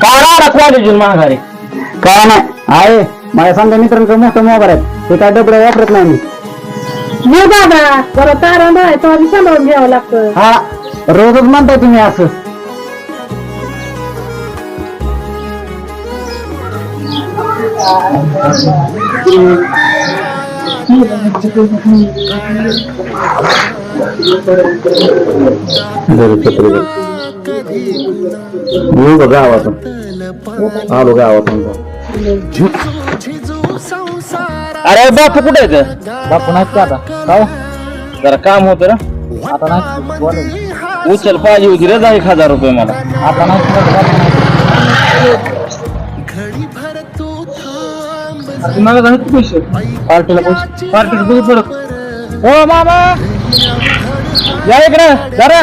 काढा क्वालिटी महागारी. काय नाही आहे माझ्या समजा मित्रांकडे मोठं मोबाईल आहे ते काय डबडं वापरत नाही मी. ये दादा बरं तारा नाही तो आधी सांभाळून घ्यावं लागतं. हा रोजच म्हणताय तुम्ही असं. येऊ का गावातून आलो गावातून. अरे बापू कुठे येत बापू नाही का आता काय जरा काम होतं ना. आता नाही बोलायचं. उचल पाहिजे होती रे 10,000 रुपये मला. आता नाही पैसे पार्टीला पैसे पार्टीला बघू परत. हो मामा या इकडे जरा.